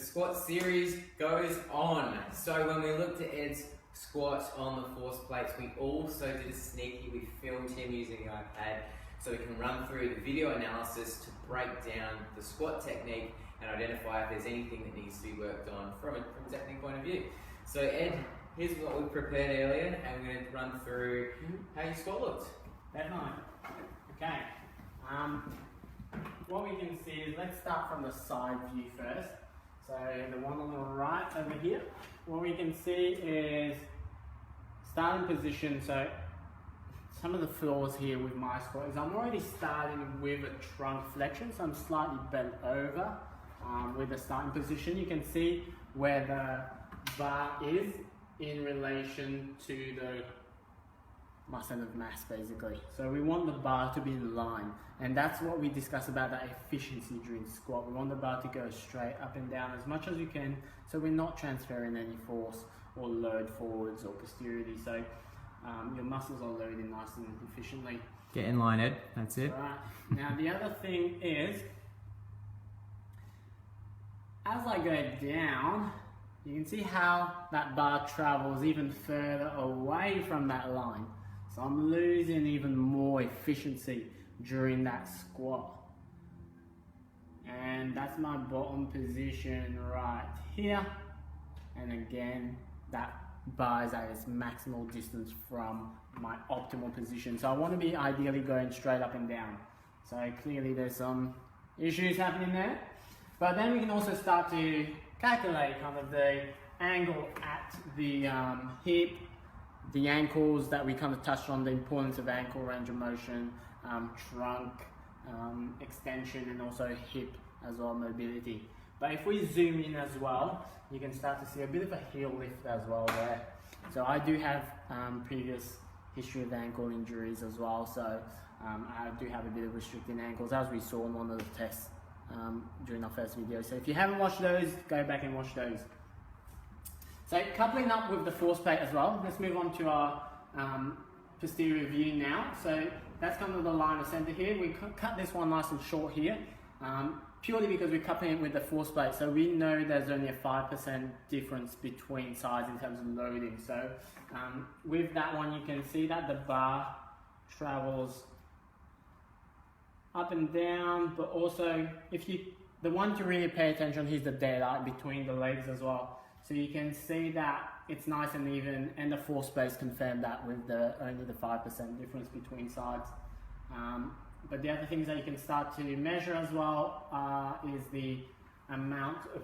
The squat series goes on. So when we looked at Ed's squat on the force plates, we also did a sneaky. We filmed him using the iPad so we can run through the video analysis to break down the squat technique and identify if there's anything that needs to be worked on from a technique point of view. So Ed, here's what we prepared earlier, and we're going to run through how your squat looked. Definitely. Okay. What we can see is, let's start from the side view first. So the one on the right over here, what we can see is starting position. So some of the flaws here with my squat is I'm already starting with a trunk flexion, so I'm slightly bent over with the starting position. You can see where the bar is in relation to the my center of mass, basically. So we want the bar to be in line, and that's what we discuss about that efficiency during squat. We want the bar to go straight up and down as much as you can, so we're not transferring any force or load forwards or posteriorly, so your muscles are loading nice and efficiently. Get in line, Ed, that's it. Right. Now the other thing is, as I go down, you can see how that bar travels even further away from that line. So I'm losing even more efficiency during that squat. And that's my bottom position right here. And again, that bar is at its maximal distance from my optimal position. So I want to be ideally going straight up and down. So clearly there's some issues happening there. But then we can also start to calculate kind of the angle at the hip, the ankles that we kind of touched on, the importance of ankle range of motion, trunk extension, and also hip as well, mobility. But if we zoom in as well, you can start to see a bit of a heel lift as well there. So I do have previous history of ankle injuries as well, so I do have a bit of restricting ankles, as we saw in one of the tests during our first video. So if you haven't watched those, go back and watch those. So coupling up with the force plate as well, let's move on to our posterior view now. So that's kind of the line of center here. We cut this one nice and short here, purely because we're coupling it with the force plate. So we know there's only a 5% difference between sides in terms of loading. So with that one, you can see that the bar travels up and down, but also the one to really pay attention here is the daylight between the legs as well. So you can see that it's nice and even, and the force plates confirm that with only the 5% difference between sides. But the other things that you can start to measure as well is the amount of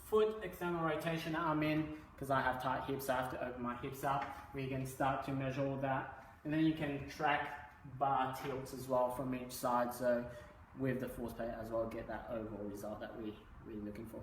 foot external rotation that I'm in, because I have tight hips, so I have to open my hips up. We can start to measure all that, and then you can track bar tilts as well from each side, so with the force plate as well, get that overall result that we're looking for.